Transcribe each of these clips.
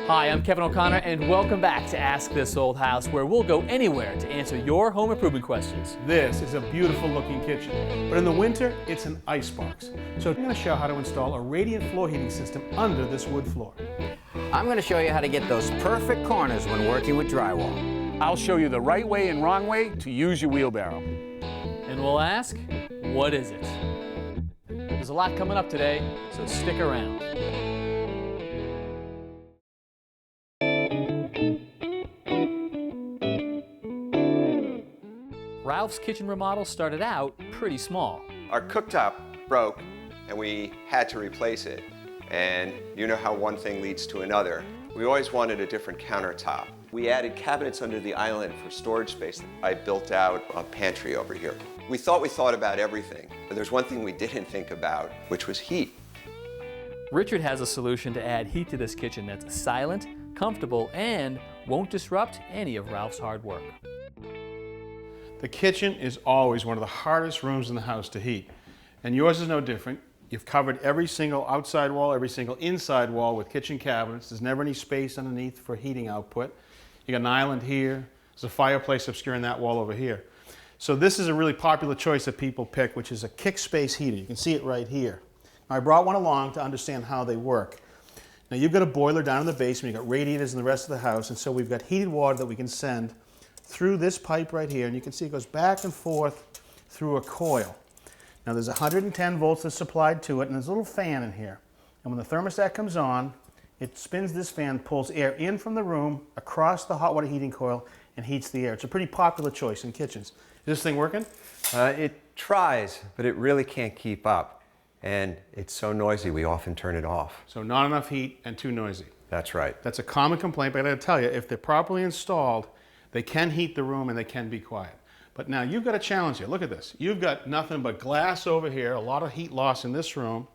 Hi, I'm Kevin O'Connor, and welcome back to Ask This Old House, where we'll go anywhere to answer your home improvement questions. This is a beautiful looking kitchen, but in the winter, it's an icebox. So I'm going to show how to install a radiant floor heating system under this wood floor. I'm going to show you how to get those perfect corners when working with drywall. I'll show you the right way and wrong way to use your wheelbarrow. And we'll ask, what is it? There's a lot coming up today, so stick around. Ralph's kitchen remodel started out pretty small. Our cooktop broke and we had to replace it. And you know how one thing leads to another. We always wanted a different countertop. We added cabinets under the island for storage space. I built out a pantry over here. We thought about everything, but there's one thing we didn't think about, which was heat. Richard has a solution to add heat to this kitchen that's silent, comfortable, and won't disrupt any of Ralph's hard work. The kitchen is always one of the hardest rooms in the house to heat, and yours is no different. You've covered every single outside wall, every single inside wall with kitchen cabinets. There's never any space underneath for heating output. You got an island here. There's a fireplace obscuring that wall over here. So this is a really popular choice that people pick, which is a kick space heater. You can see it right here. Now, I brought one along to understand how they work. Now you've got a boiler down in the basement, you've got radiators in the rest of the house, and so we've got heated water that we can send through this pipe right here, and you can see it goes back and forth through a coil. Now there's 110 volts that's supplied to it, and there's a little fan in here. And when the thermostat comes on, it spins this fan, pulls air in from the room, across the hot water heating coil, and heats the air. It's a pretty popular choice in kitchens. Is this thing working? It tries, but it really can't keep up. And it's so noisy, we often turn it off. So not enough heat and too noisy. That's right. That's a common complaint, but I gotta tell you, if they're properly installed, they can heat the room and they can be quiet. But now you've got a challenge here. Look at this. You've got nothing but glass over here, a lot of heat loss in this room.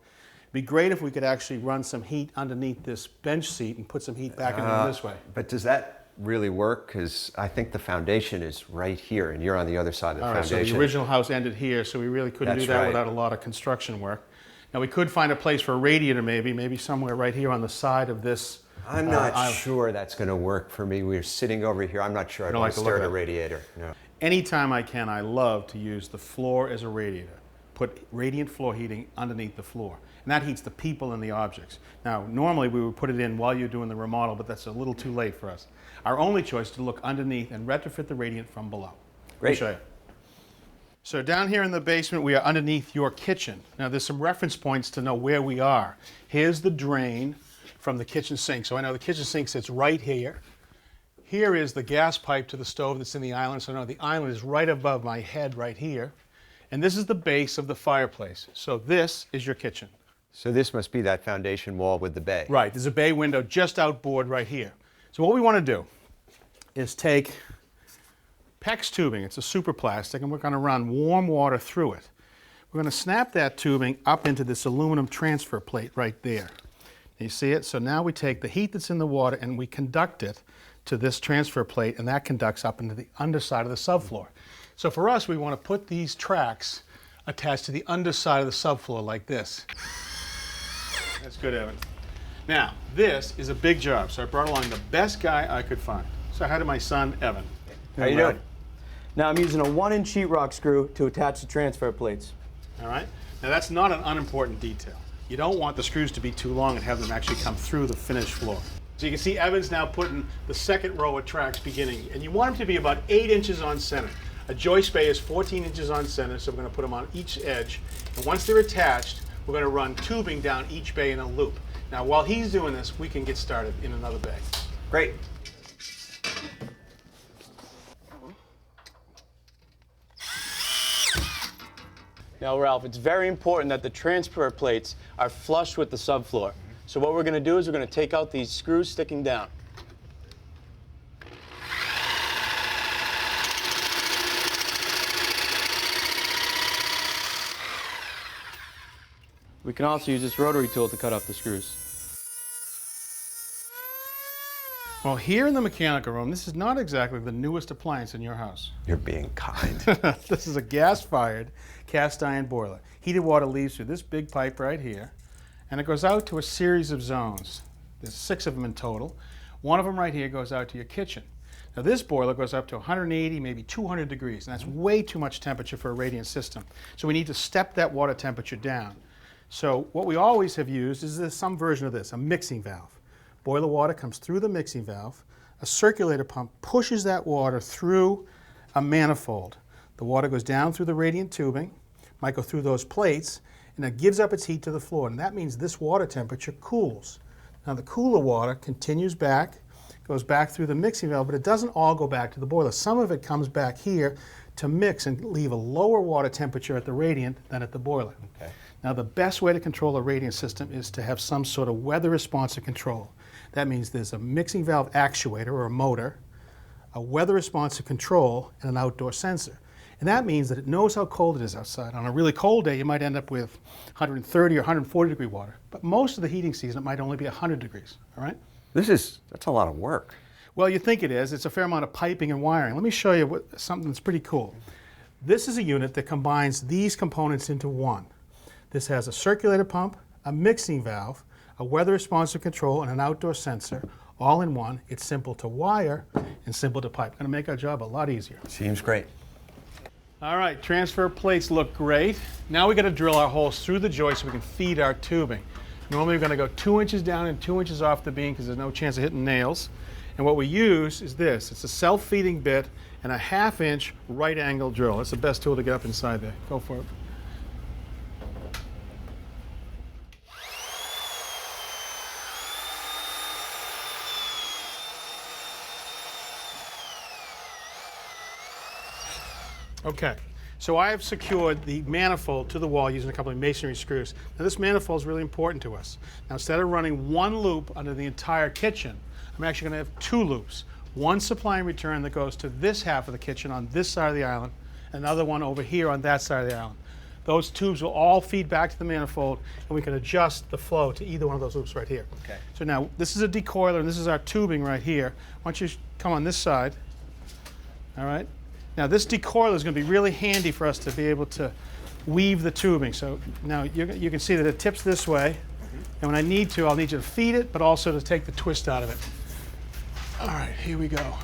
It'd be great if we could actually run some heat underneath this bench seat and put some heat back into this way. But does that really work? Because I think the foundation is right here and you're on the other side of the foundation. So the original house ended here, so we really couldn't do that without a lot of construction work. Now we could find a place for a radiator maybe somewhere right here on the side of this. I'm not sure that's going to work for me. We're sitting over here. I'm not sure I want to start a radiator. No. Anytime I can, I love to use the floor as a radiator. Put radiant floor heating underneath the floor. And that heats the people and the objects. Now, normally we would put it in while you're doing the remodel, but that's a little too late for us. Our only choice is to look underneath and retrofit the radiant from below. Great. Let me show you. So down here in the basement, we are underneath your kitchen. Now there's some reference points to know where we are. Here's the drain from the kitchen sink. So I know the kitchen sink sits right here. Here is the gas pipe to the stove that's in the island. So I know the island is right above my head right here. And this is the base of the fireplace. So this is your kitchen. So this must be that foundation wall with the bay. Right, there's a bay window just outboard right here. So what we want to do is take PEX tubing, it's a super plastic, and we're going to run warm water through it. We're going to snap that tubing up into this aluminum transfer plate right there. You see it? So now we take the heat that's in the water and we conduct it to this transfer plate, and that conducts up into the underside of the subfloor. So for us, we want to put these tracks attached to the underside of the subfloor like this. That's good, Evan. Now, this is a big job, so I brought along the best guy I could find. So I had my son, Evan. How you doing? Now I'm using a 1-inch sheetrock screw to attach the transfer plates. All right? Now that's not an unimportant detail. You don't want the screws to be too long and have them actually come through the finished floor. So you can see Evan's now putting the second row of tracks beginning, and you want them to be about 8 inches on center. A joist bay is 14 inches on center, so we're going to put them on each edge. And once they're attached, we're going to run tubing down each bay in a loop. Now while he's doing this, we can get started in another bay. Great. Now Ralph, it's very important that the transfer plates are flush with the subfloor. So what we're going to do is we're going to take out these screws sticking down. We can also use this rotary tool to cut off the screws. Well, here in the mechanical room, this is not exactly the newest appliance in your house. You're being kind. This is a gas-fired cast iron boiler. Heated water leaves through this big pipe right here, and it goes out to a series of zones. There's 6 of them in total. One of them right here goes out to your kitchen. Now this boiler goes up to 180, maybe 200 degrees, and that's way too much temperature for a radiant system. So we need to step that water temperature down. So what we always have used is some version of this, a mixing valve. Boiler water comes through the mixing valve. A circulator pump pushes that water through a manifold. The water goes down through the radiant tubing, might go through those plates, and it gives up its heat to the floor. And that means this water temperature cools. Now the cooler water continues back, goes back through the mixing valve, but it doesn't all go back to the boiler. Some of it comes back here to mix and leave a lower water temperature at the radiant than at the boiler. Okay. Now the best way to control a radiant system is to have some sort of weather responsive control. That means there's a mixing valve actuator or a motor, a weather responsive control, and an outdoor sensor. And that means that it knows how cold it is outside. On a really cold day, you might end up with 130 or 140 degree water. But most of the heating season, it might only be 100 degrees, all right? That's a lot of work. Well, you think it is. It's a fair amount of piping and wiring. Let me show you something that's pretty cool. This is a unit that combines these components into one. This has a circulator pump, a mixing valve, a weather responsive control, and an outdoor sensor, all in one. It's simple to wire and simple to pipe. Going to make our job a lot easier. Seems great. All right, transfer plates look great. Now we got to drill our holes through the joist so we can feed our tubing. Normally we're going to go 2 inches down and 2 inches off the beam because there's no chance of hitting nails. And what we use is this. It's a self-feeding bit and a 1/2 inch right angle drill. It's the best tool to get up inside there. Go for it. Okay, so I have secured the manifold to the wall using a couple of masonry screws. Now this manifold is really important to us. Now instead of running one loop under the entire kitchen, I'm actually going to have 2 loops. One supply and return that goes to this half of the kitchen on this side of the island, another one over here on that side of the island. Those tubes will all feed back to the manifold, and we can adjust the flow to either one of those loops right here. Okay. So now this is a decoiler, and this is our tubing right here. Why don't you come on this side, all right? Now this decoiler is going to be really handy for us to be able to weave the tubing. So now you can see that it tips this way, and when I need to, I'll need you to feed it, but also to take the twist out of it. All right, here we go.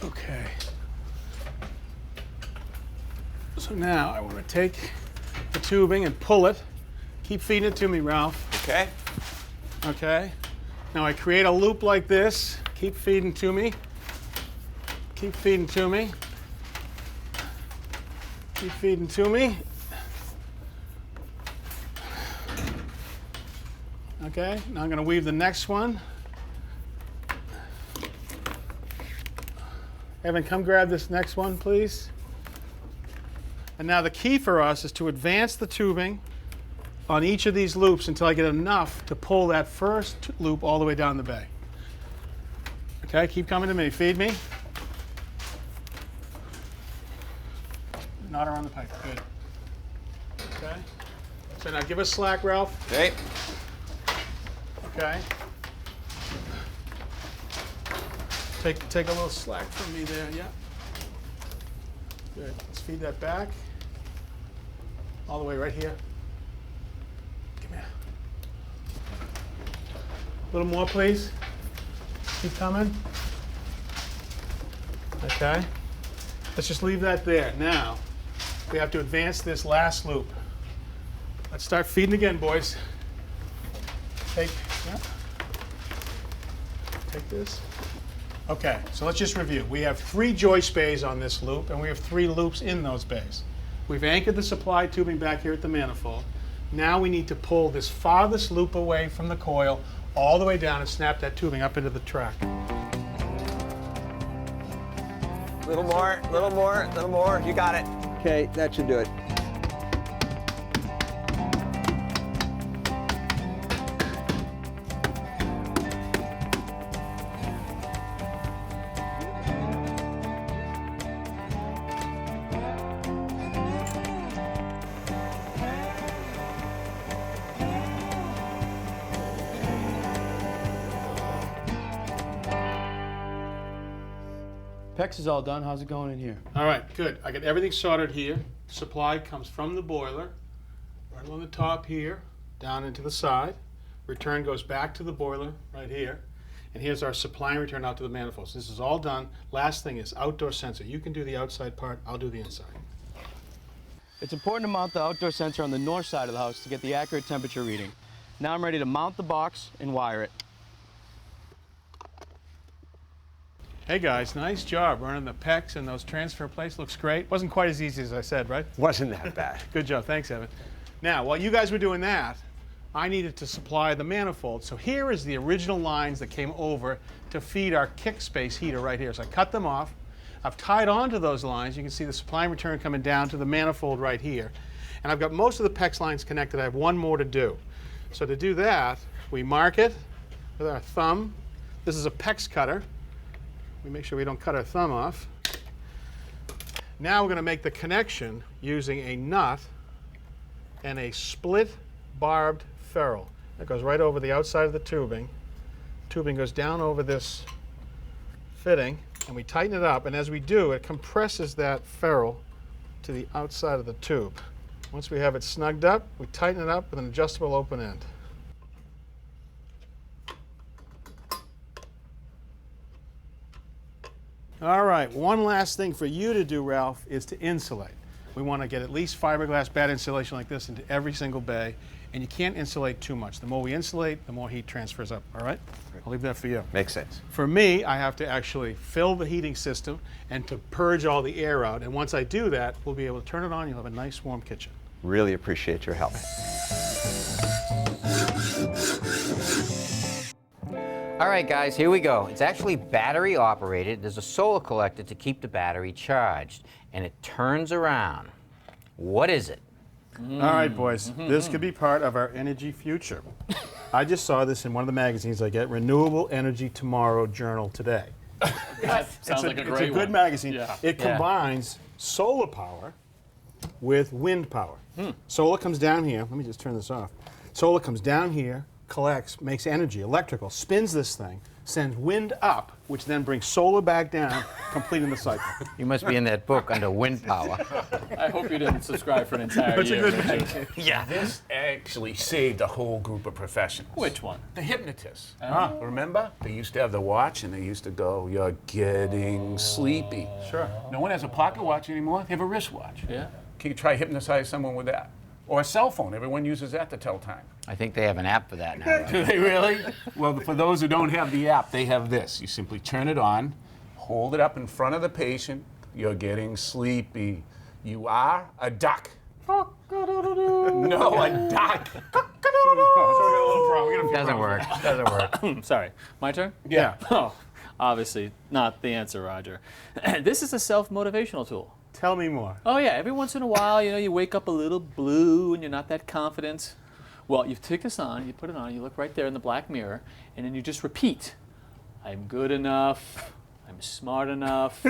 Okay. So now I want to take the tubing and pull it. Keep feeding it to me, Ralph. Okay. Okay. Now I create a loop like this. Keep feeding to me. Keep feeding to me. Keep feeding to me. Okay, now I'm going to weave the next one. Evan, come grab this next one, please. And now the key for us is to advance the tubing on each of these loops until I get enough to pull that first loop all the way down the bay. Okay, keep coming to me. Feed me. Not around the pipe. Good. Okay. So now give us slack, Ralph. Okay. Okay. Take a little slack from me there, yeah. Good. Let's feed that back. All the way right here. Come here. A little more, please. Keep coming. Okay. Let's just leave that there. Now, we have to advance this last loop. Let's start feeding again, boys. Take this. Okay, so let's just review. We have 3 joist bays on this loop, and we have 3 loops in those bays. We've anchored the supply tubing back here at the manifold. Now we need to pull this farthest loop away from the coil all the way down and snap that tubing up into the track. Little more, little more, little more. You got it. Okay, that should do it. PEX is all done. How's it going in here? All right, good. I got everything soldered here. Supply comes from the boiler, right along the top here, down into the side. return goes back to the boiler right here. And here's our supply and return out to the manifolds. This is all done. Last thing is outdoor sensor. You can do the outside part, I'll do the inside. It's important to mount the outdoor sensor on the north side of the house to get the accurate temperature reading. Now I'm ready to mount the box and wire it. Hey guys, nice job running the PEX and those transfer plates. Looks great. Wasn't quite as easy as I said, right? Wasn't that bad. Good job, thanks Evan. Now, while you guys were doing that, I needed to supply the manifold. So here is the original lines that came over to feed our kick space heater right here. So I cut them off. I've tied onto those lines. You can see the supply and return coming down to the manifold right here. And I've got most of the PEX lines connected. I have one more to do. So to do that, we mark it with our thumb. This is a PEX cutter. We make sure we don't cut our thumb off. Now we're going to make the connection using a nut and a split barbed ferrule. That goes right over the outside of the tubing. Tubing goes down over this fitting, and we tighten it up, and as we do, it compresses that ferrule to the outside of the tube. Once we have it snugged up, we tighten it up with an adjustable open end. All right, one last thing for you to do, Ralph, is to insulate. We want to get at least fiberglass bed insulation like this into every single bay, and you can't insulate too much. The more we insulate, the more heat transfers up, all right? I'll leave that for you. Makes sense. For me, I have to actually fill the heating system and to purge all the air out, and once I do that, we'll be able to turn it on, you'll have a nice warm kitchen. Really appreciate your help. All right, guys, here we go. It's actually battery operated. There's a solar collector to keep the battery charged, and it turns around. What is it? All right, boys, this could be part of our energy future. I just saw this in one of the magazines I get, Renewable Energy Tomorrow Journal Today. That sounds like a great one. It's a good magazine. Yeah. It combines solar power with wind power. Solar comes down here. Let me just turn this off. Solar comes down here, collects, makes energy, electrical, spins this thing, sends wind up, which then brings solar back down, completing the cycle. You must be in that book under wind power. I hope you didn't subscribe for an entire It's a year. good Richard. Yeah. This actually saved a whole group of professionals. Which one? The hypnotists. Remember? They used to have the watch and they used to go, "You're getting sleepy." Sure. No one has a pocket watch anymore. They have a wristwatch. Yeah. Can you try hypnotize someone with that? Or a cell phone. Everyone uses that to tell time. I think they have an app for that now. Right? Do they really? Well, for those who don't have the app, they have this. You simply turn it on, hold it up in front of the patient. You're sleepy. You are a duck. No, a duck. Doesn't work. Doesn't work. Sorry, my turn? Yeah. Oh, obviously not the answer, Roger. This is a self-motivational tool. Tell me more. Oh yeah, every once in a while, you wake up a little blue and you're not that confident. Well, you take this on, you put it on, you look right there in the black mirror, and then you just repeat, I'm good enough, I'm smart enough,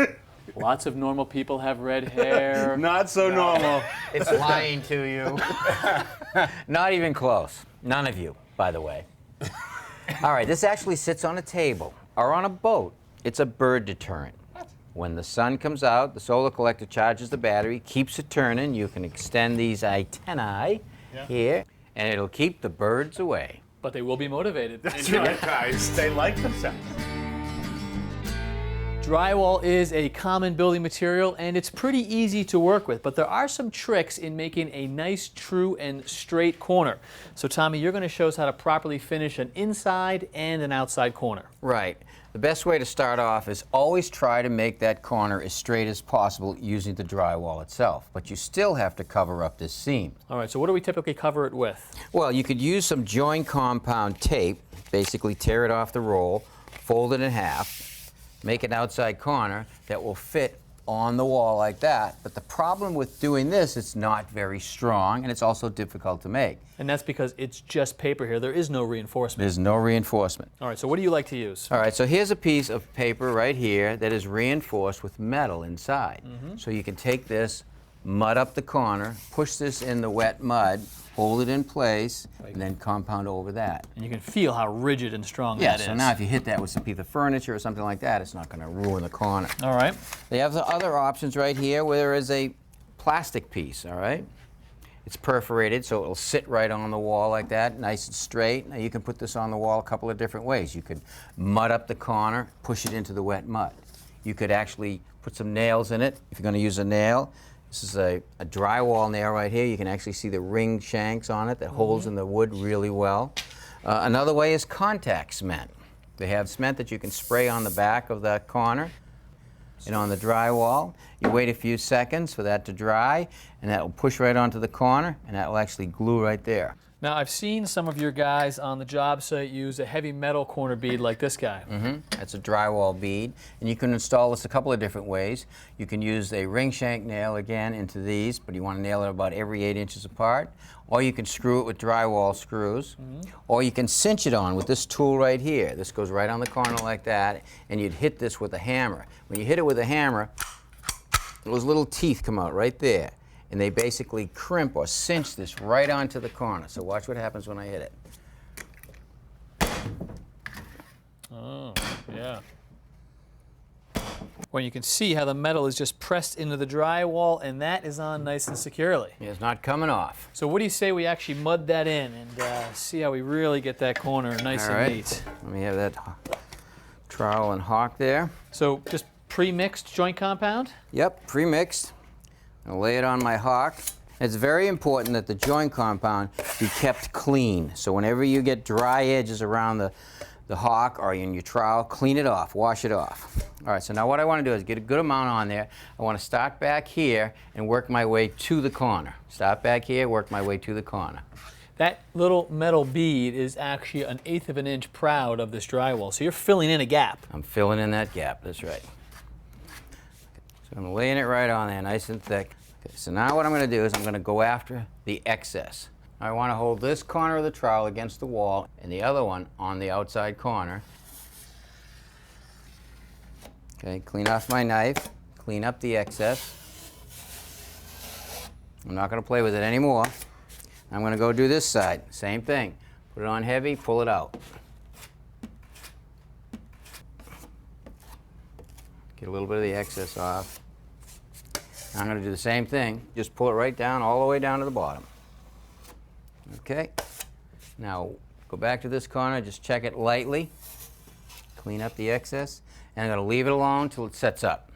lots of normal people have red hair. Not so normal. It's lying to you. Not even close. None of you, by the way. All right, this actually sits on a table or on a boat. It's a bird deterrent. When the sun comes out, the solar collector charges the battery, keeps it turning. You can extend these antennae here, and it'll keep the birds away. But they will be motivated. That's right, guys. They like themselves. Drywall is a common building material and it's pretty easy to work with, but there are some tricks in making a nice, true, and straight corner. So Tommy, you're going to show us how to properly finish an inside and an outside corner. Right. The best way to start off is always try to make that corner as straight as possible using the drywall itself, but you still have to cover up this seam. All right, so what do we typically cover it with? Well, you could use some joint compound tape, basically tear it off the roll, fold it in half, make an outside corner that will fit on the wall like that. But the problem with doing this, it's not very strong and it's also difficult to make. And that's because it's just paper here. There is no reinforcement. There's no reinforcement. All right, so what do you like to use? All right, so here's a piece of paper right here that is reinforced with metal inside. So you can take this, mud up the corner, push this in the wet mud, hold it in place, and then compound over that. And you can feel how rigid and strong Yeah, that is. so now if you hit that with some piece of furniture or something like that, it's not going to ruin the corner. All right. They have the other options right here where there is a plastic piece, all right? It's perforated, so it'll sit right on the wall like that, nice and straight. Now you can put this on the wall a couple of different ways. You could mud up the corner, push it into the wet mud. You could actually put some nails in it if you're going to use a nail. This is a drywall nail right here. You can actually see the ring shanks on it that holds in the wood really well. Another way is contact cement. They have cement that you can spray on the back of that corner and on the drywall. You wait a few seconds for that to dry, and that will push right onto the corner, and that will actually glue right there. Now, I've seen some of your guys on the job site use a heavy metal corner bead like this guy. That's a drywall bead, and you can install this a couple of different ways. You can use a ring shank nail again into these, but you want to nail it about every 8 inches apart, or you can screw it with drywall screws, or you can cinch it on with this tool right here. This goes right on the corner like that, and you'd hit this with a hammer. When you hit it with a hammer, those little teeth come out right there, and they basically crimp or cinch this right onto the corner. So watch what happens when I hit it. Oh, yeah. When you can see how the metal is just pressed into the drywall, and that is on nice and securely. It's not coming off. So what do you say we actually mud that in and see how we really get that corner nice All and right. neat? Let me have that trowel and hawk there. So just pre-mixed joint compound? Yep, pre-mixed. I'll lay it on my hawk. It's very important that the joint compound be kept clean. So whenever you get dry edges around the hawk or in your trowel, clean it off, wash it off. All right, so now what I want to do is get a good amount on there. I want to start back here and work my way to the corner. Start back here, work my way to the corner. That little metal bead is actually 1/8 of an inch proud of this drywall. So you're filling in a gap. I'm filling in that gap, that's right. So I'm laying it right on there, nice and thick. Okay, so now what I'm going to do is I'm going to go after the excess. I want to hold this corner of the trowel against the wall and the other one on the outside corner. Okay, clean off my knife, clean up the excess. I'm not going to play with it anymore. I'm going to go do this side, same thing. Put it on heavy, pull it out. Get a little bit of the excess off. I'm going to do the same thing, just pull it right down, all the way down to the bottom. Okay, now go back to this corner, just check it lightly, clean up the excess, and I'm going to leave it alone until it sets up.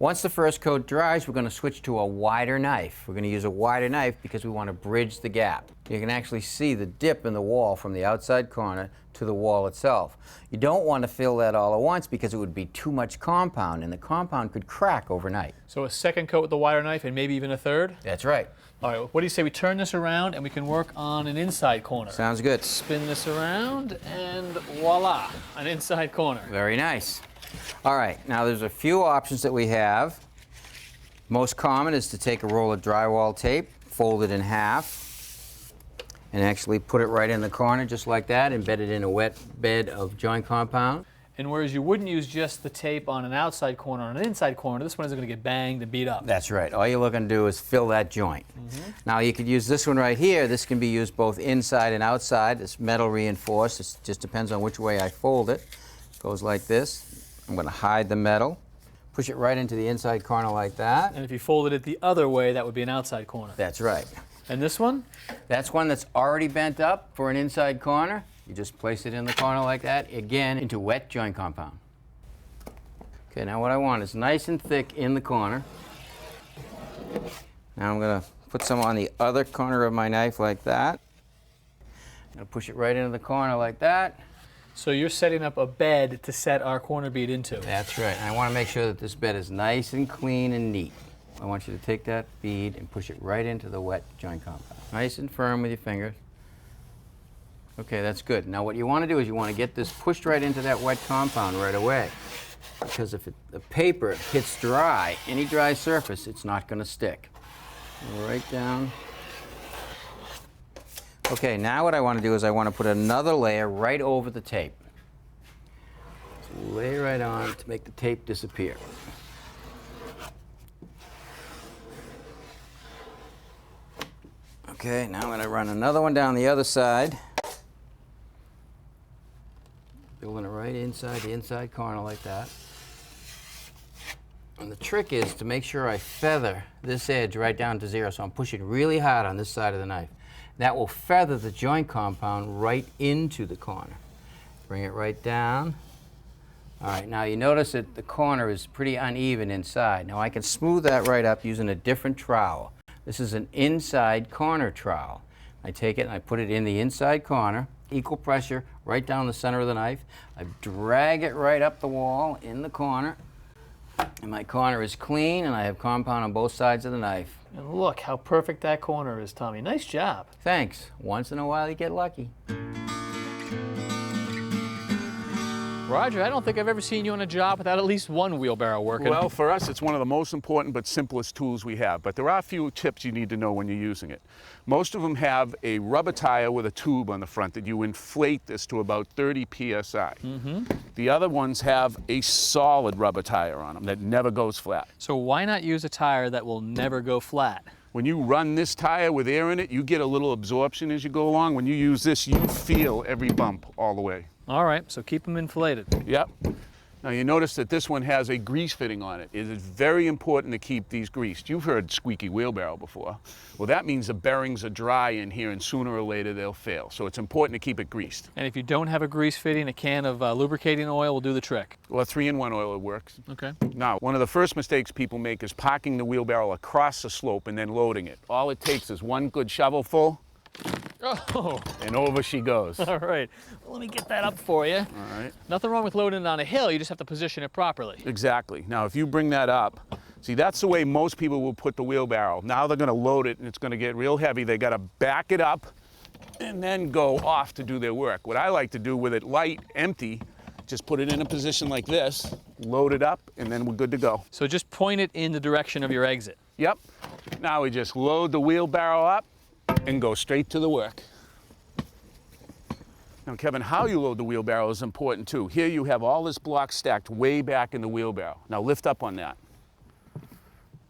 Once the first coat dries, we're going to switch to a wider knife. We're going to use a wider knife because we want to bridge the gap. You can actually see the dip in the wall from the outside corner to the wall itself. You don't want to fill that all at once because it would be too much compound, and the compound could crack overnight. So a second coat with the wider knife and maybe even a third? That's right. All right, what do you say we turn this around and we can work on an inside corner? Sounds good. Spin this around and voila, an inside corner. Very nice. All right, now there's a few options that we have. Most common is to take a roll of drywall tape, fold it in half, and actually put it right in the corner just like that, embed it in a wet bed of joint compound. And whereas you wouldn't use just the tape on an outside corner or an inside corner, this one isn't going to get banged and beat up. That's right. All you're looking to do is fill that joint. Now you could use this one right here. This can be used both inside and outside. It's metal reinforced. It just depends on which way I fold it. It goes like this. I'm going to hide the metal, push it right into the inside corner like that. And if you folded it the other way, that would be an outside corner. That's right. And this one? That's one that's already bent up for an inside corner. You just place it in the corner like that, again, into wet joint compound. Okay, now what I want is nice and thick in the corner. Now I'm going to put some on the other corner of my knife like that. I'm going to push it right into the corner like that. So you're setting up a bed to set our corner bead into. That's right. And I want to make sure that this bed is nice and clean and neat. I want you to take that bead and push it right into the wet joint compound. Nice and firm with your fingers. Okay, that's good. Now what you want to do is you want to get this pushed right into that wet compound right away. Because if the paper hits dry, any dry surface, it's not going to stick. Right down. Okay, now what I want to do is I want to put another layer right over the tape. So lay it right on to make the tape disappear. Okay, now I'm going to run another one down the other side. Building it right inside the inside corner like that. And the trick is to make sure I feather this edge right down to 0, so I'm pushing really hard on this side of the knife. That will feather the joint compound right into the corner. Bring it right down. All right, now you notice that the corner is pretty uneven inside. Now I can smooth that right up using a different trowel. This is an inside corner trowel. I take it and I put it in the inside corner, equal pressure right down the center of the knife. I drag it right up the wall in the corner. And my corner is clean, and I have compound on both sides of the knife. And look how perfect that corner is, Tommy. Nice job. Thanks. Once in a while you get lucky. Roger, I don't think I've ever seen you on a job without at least one wheelbarrow working. Well, for us, it's one of the most important but simplest tools we have. But there are a few tips you need to know when you're using it. Most of them have a rubber tire with a tube on the front that you inflate this to about 30 psi. The other ones have a solid rubber tire on them that never goes flat. So why not use a tire that will never go flat? When you run this tire with air in it, you get a little absorption as you go along. When you use this, you feel every bump all the way. All right, so keep them inflated. Yep. Now you notice that this one has a grease fitting on it. It is very important to keep these greased. You've heard squeaky wheelbarrow before. Well, that means the bearings are dry in here and sooner or later they'll fail. So it's important to keep it greased. And if you don't have a grease fitting, a can of lubricating oil will do the trick. Well, 3-in-1 oil works. Okay. Now, one of the first mistakes people make is parking the wheelbarrow across the slope and then loading it. All it takes is one good shovelful, Oh, and over she goes. all right. Well, let me get that up for you. All right. Nothing wrong with loading it on a hill, you just have to position it properly. Exactly. Now, if you bring that up, see, that's the way most people will put the wheelbarrow. Now they're going to load it, and it's going to get real heavy. They got to back it up and then go off to do their work. What I like to do with it light, empty, just put it in a position like this, load it up, and then we're good to go. So just point it in the direction of your exit. Yep. Now we just load the wheelbarrow up and go straight to the work. Now, Kevin, how you load the wheelbarrow is important too. Here you have all this block stacked way back in the wheelbarrow. Now lift up on that.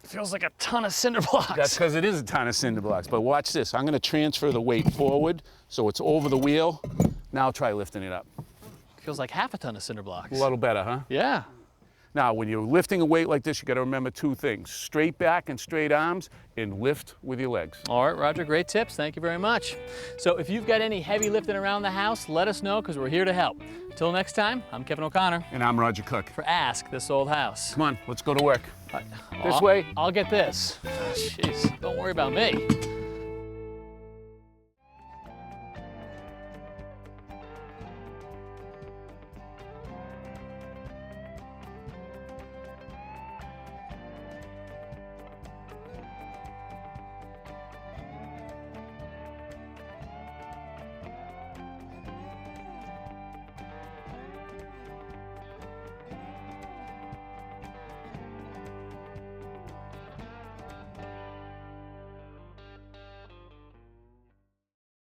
Feels like a ton of cinder blocks. That's because it is a ton of cinder blocks. But watch this. I'm going to transfer the weight forward so it's over the wheel. Now try lifting it up. Feels like half a ton of cinder blocks. A little better, huh? Yeah. Now, when you're lifting a weight like this, you got to remember two things: straight back and straight arms, and lift with your legs. All right, Roger, great tips. Thank you very much. So if you've got any heavy lifting around the house, let us know because we're here to help. Until next time, I'm Kevin O'Connor And I'm Roger Cook. for Ask This Old House. Come on, let's go to work. This way. I'll get this. Jeez, don't worry about me.